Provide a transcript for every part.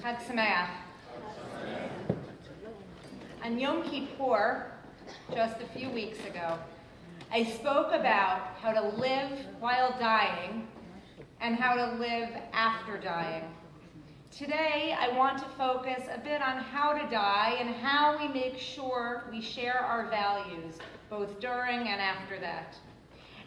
Chag Sameach. On Yom Kippur, just a few weeks ago, I spoke about how to live while dying and how to live after dying. Today, I want to focus a bit on how to die and how we make sure we share our values, both during and after that.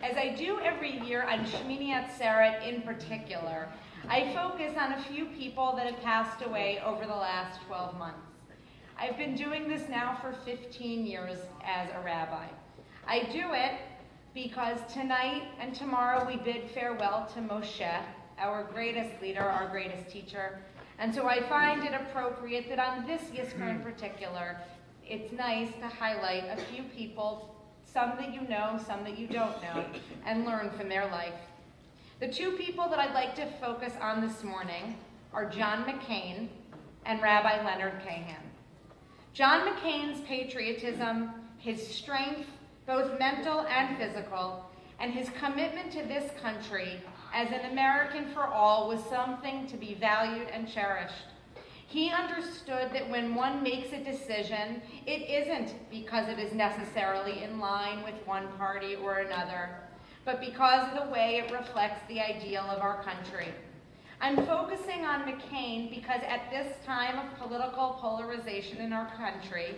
As I do every year on Shemini Atzeret in particular, I focus on a few people that have passed away over the last 12 months. I've been doing this now for 15 years as a rabbi. I do it because tonight and tomorrow we bid farewell to Moshe, our greatest leader, our greatest teacher. And so I find it appropriate that on this Yizkor in particular, it's nice to highlight a few people, some that you know, some that you don't know, and learn from their life. The two people that I'd like to focus on this morning are John McCain and Rabbi Leonard Kahan. John McCain's patriotism, his strength, both mental and physical, and his commitment to this country as an American for all was something to be valued and cherished. He understood that when one makes a decision, it isn't because it is necessarily in line with one party or another, but because of the way it reflects the ideal of our country. I'm focusing on McCain because at this time of political polarization in our country,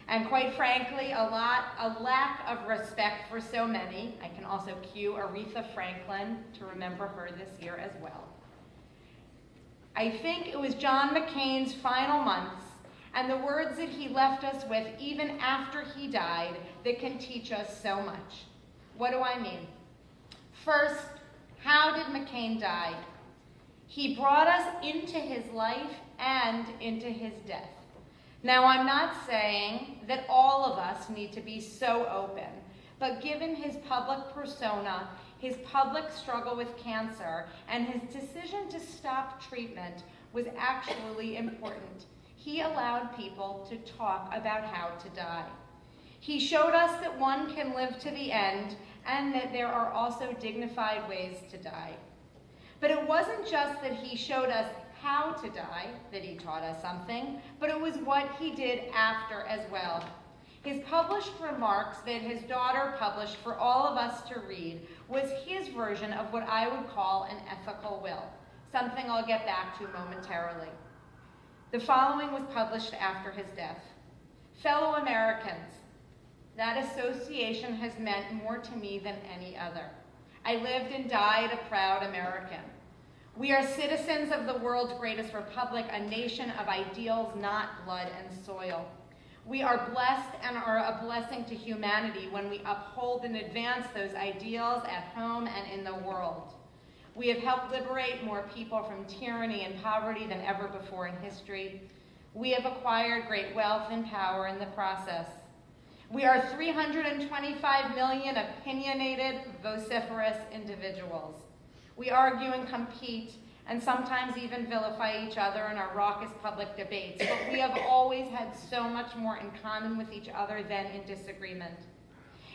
and quite frankly, a lack of respect for so many, I can also cue Aretha Franklin to remember her this year as well. I think it was John McCain's final months and the words that he left us with even after he died that can teach us so much. What do I mean? First, how did McCain die? He brought us into his life and into his death. Now, I'm not saying that all of us need to be so open, but given his public persona, his public struggle with cancer, and his decision to stop treatment was actually important. He allowed people to talk about how to die. He showed us that one can live to the end and that there are also dignified ways to die. But it wasn't just that he showed us how to die, that he taught us something, but it was what he did after as well. His published remarks that his daughter published for all of us to read was his version of what I would call an ethical will, something I'll get back to momentarily. The following was published after his death. Fellow Americans, that association has meant more to me than any other. I lived and died a proud American. We are citizens of the world's greatest republic, a nation of ideals, not blood and soil. We are blessed and are a blessing to humanity when we uphold and advance those ideals at home and in the world. We have helped liberate more people from tyranny and poverty than ever before in history. We have acquired great wealth and power in the process. We are 325 million opinionated, vociferous individuals. We argue and compete, and sometimes even vilify each other in our raucous public debates, but we have always had so much more in common with each other than in disagreement.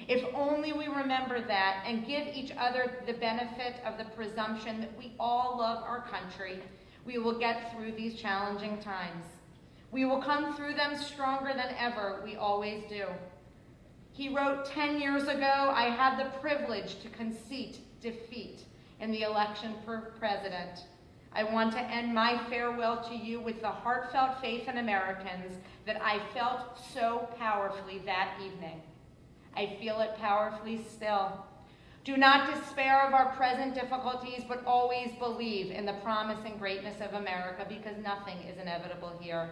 If only we remember that and give each other the benefit of the presumption that we all love our country, we will get through these challenging times. We will come through them stronger than ever, we always do. He wrote, 10 years ago, I had the privilege to concede defeat in the election for president. I want to end my farewell to you with the heartfelt faith in Americans that I felt so powerfully that evening. I feel it powerfully still. Do not despair of our present difficulties, but always believe in the promise and greatness of America, because nothing is inevitable here.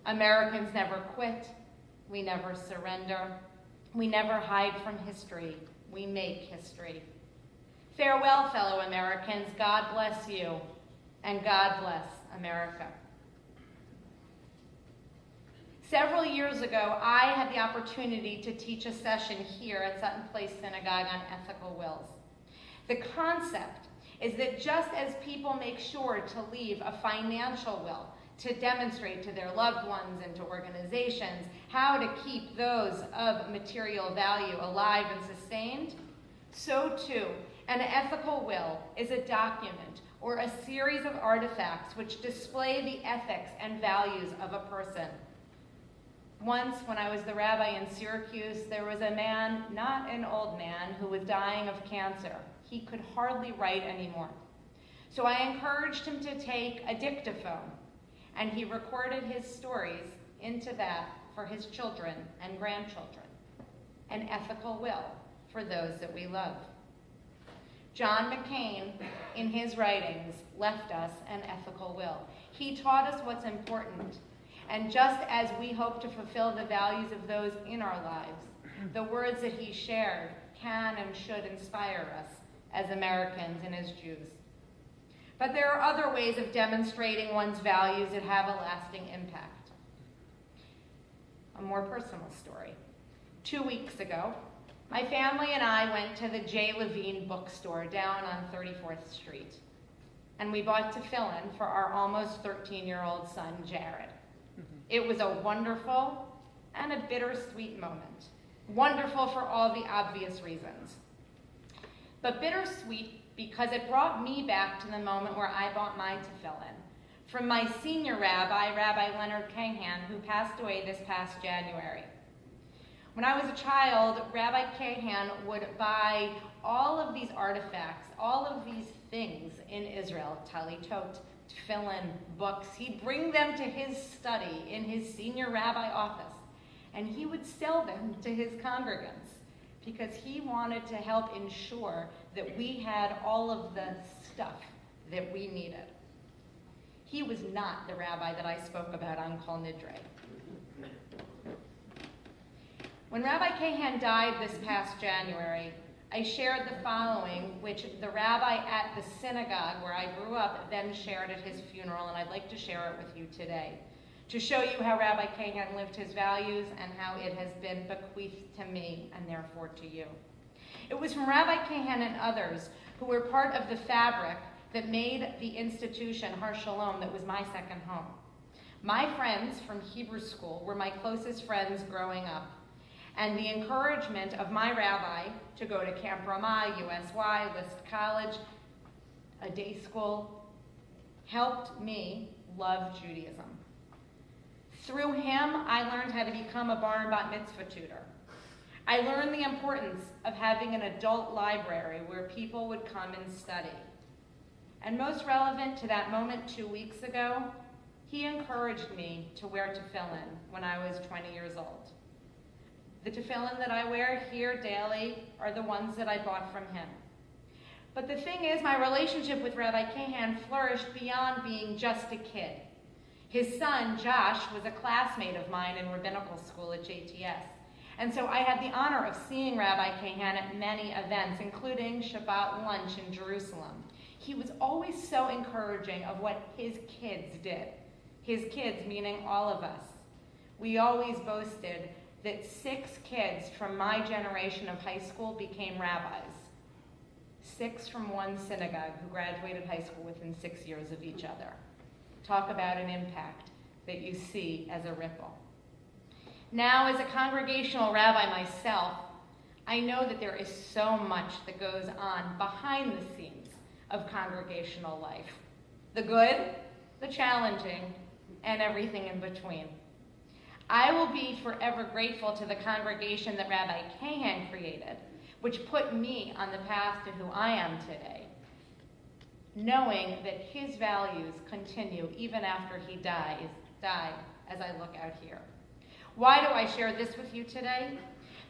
Americans never quit. We never surrender. We never hide from history. We make history. Farewell, fellow Americans. God bless you, and God bless America. Several years ago, I had the opportunity to teach a session here at Sutton Place Synagogue on ethical wills. The concept is that just as people make sure to leave a financial will to demonstrate to their loved ones and to organizations how to keep those of material value alive and sustained, so too, An ethical will is a document or a series of artifacts which display the ethics and values of a person. Once, when I was the rabbi in Syracuse, there was a man, not an old man, who was dying of cancer. He could hardly write anymore. So I encouraged him to take a dictaphone, and he recorded his stories into that for his children and grandchildren. An ethical will for those that we love. John McCain, in his writings, left us an ethical will. He taught us what's important. And just as we hope to fulfill the values of those in our lives, the words that he shared can and should inspire us as Americans and as Jews. But there are other ways of demonstrating one's values that have a lasting impact. A more personal story. 2 weeks ago, my family and I went to the J. Levine bookstore down on 34th Street, and we bought tefillin for our almost 13-year-old son, Jared. It was a wonderful and a bittersweet moment. Wonderful for all the obvious reasons, but bittersweet because it brought me back to the moment where I bought my tefillin from my senior rabbi, Rabbi Leonard Kahan, who passed away this past January. When I was a child, Rabbi Kahan would buy all of these artifacts, all of these things in Israel, talitot, tefillin, books. He'd bring them to his study in his senior rabbi office, and he would sell them to his congregants because he wanted to help ensure that we had all of the stuff that we needed. He was not the rabbi that I spoke about on Kol Nidre. When Rabbi Kahan died this past January, I shared the following, which the rabbi at the synagogue where I grew up then shared at his funeral, and I'd like to share it with you today, to show you how Rabbi Kahan lived his values and how it has been bequeathed to me and therefore to you. It was from Rabbi Kahan and others who were part of the fabric that made the institution Har Shalom that was my second home. My friends from Hebrew school were my closest friends growing up. And the encouragement of my rabbi to go to Camp Ramah, USY, List College, a day school, helped me love Judaism. Through him, I learned how to become a bar and bat mitzvah tutor. I learned the importance of having an adult library where people would come and study. And most relevant to that moment 2 weeks ago, he encouraged me to wear tefillin when I was 20 years old. The tefillin that I wear here daily are the ones that I bought from him. But the thing is, my relationship with Rabbi Kahan flourished beyond being just a kid. His son, Josh, was a classmate of mine in rabbinical school at JTS. And so I had the honor of seeing Rabbi Kahan at many events, including Shabbat lunch in Jerusalem. He was always so encouraging of what his kids did. His kids, meaning all of us. We always boasted that 6 kids from my generation of high school became rabbis. 6 from one synagogue who graduated high school within 6 years of each other. Talk about an impact that you see as a ripple. Now, as a congregational rabbi myself, I know that there is so much that goes on behind the scenes of congregational life. The good, the challenging, and everything in between. I will be forever grateful to the congregation that Rabbi Kahan created, which put me on the path to who I am today, knowing that his values continue even after he died as I look out here. Why do I share this with you today?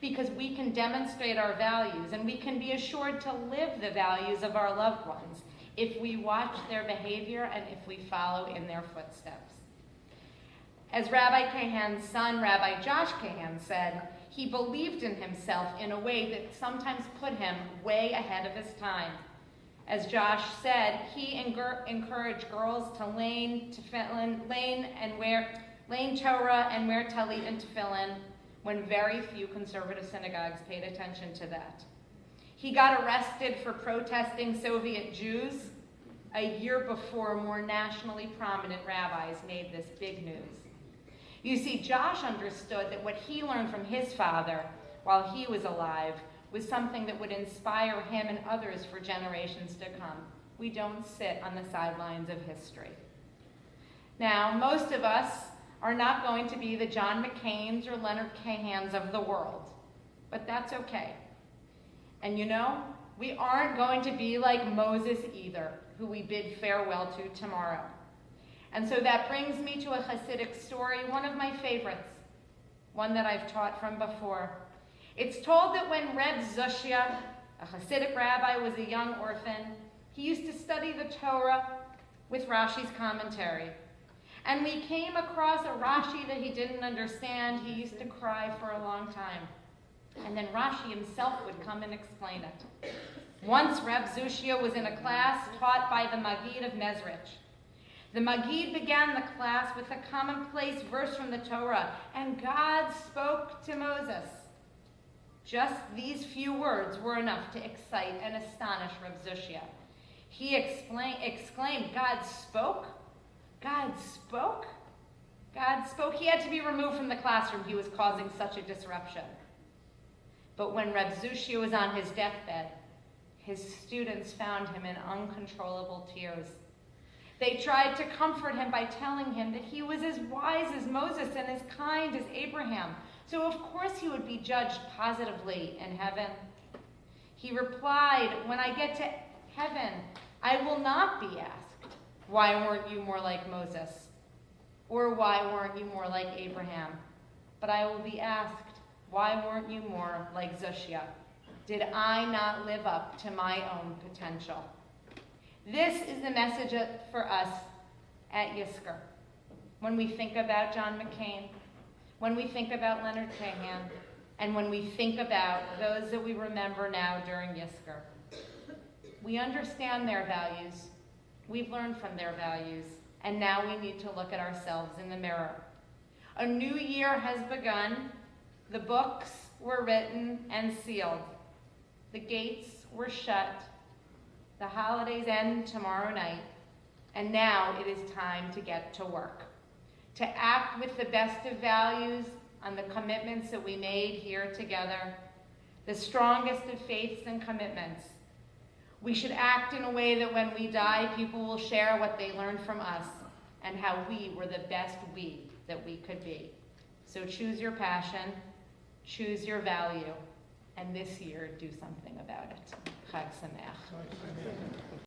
Because we can demonstrate our values and we can be assured to live the values of our loved ones if we watch their behavior and if we follow in their footsteps. As Rabbi Kahan's son, Rabbi Josh Kahan, said, he believed in himself in a way that sometimes put him way ahead of his time. As Josh said, he encouraged girls to learn Torah and wear talit and tefillin when very few conservative synagogues paid attention to that. He got arrested for protesting Soviet Jews a year before more nationally prominent rabbis made this big news. You see, Josh understood that what he learned from his father while he was alive was something that would inspire him and others for generations to come. We don't sit on the sidelines of history. Now, most of us are not going to be the John McCains or Leonard Cahans of the world, but that's okay. And you know, we aren't going to be like Moses either, who we bid farewell to tomorrow. And so that brings me to a Hasidic story, one of my favorites, one that I've taught from before. It's told that when Reb Zushia, a Hasidic rabbi, was a young orphan, he used to study the Torah with Rashi's commentary. And we came across a Rashi that he didn't understand. He used to cry for a long time. And then Rashi himself would come and explain it. Once Reb Zushia was in a class taught by the Maggid of Mezrich. The Maggid began the class with a commonplace verse from the Torah, and God spoke to Moses. Just these few words were enough to excite and astonish Reb Zushia. He exclaimed, God spoke? God spoke? God spoke. He had to be removed from the classroom. He was causing such a disruption. But when Reb Zushia was on his deathbed, his students found him in uncontrollable tears. They tried to comfort him by telling him that he was as wise as Moses and as kind as Abraham, so of course he would be judged positively in heaven. He replied, when I get to heaven, I will not be asked, why weren't you more like Moses? Or why weren't you more like Abraham? But I will be asked, why weren't you more like Zushia? Did I not live up to my own potential? This is the message for us at Yizkor. When we think about John McCain, when we think about Leonard Cahan, and when we think about those that we remember now during Yizkor. We understand their values, we've learned from their values, and now we need to look at ourselves in the mirror. A new year has begun. The books were written and sealed. The gates were shut. The holidays end tomorrow night. And now it is time to get to work. To act with the best of values on the commitments that we made here together. The strongest of faiths and commitments. We should act in a way that when we die, people will share what they learned from us and how we were the best we that we could be. So choose your passion, choose your value, and this year do something about it. Chag Sameach.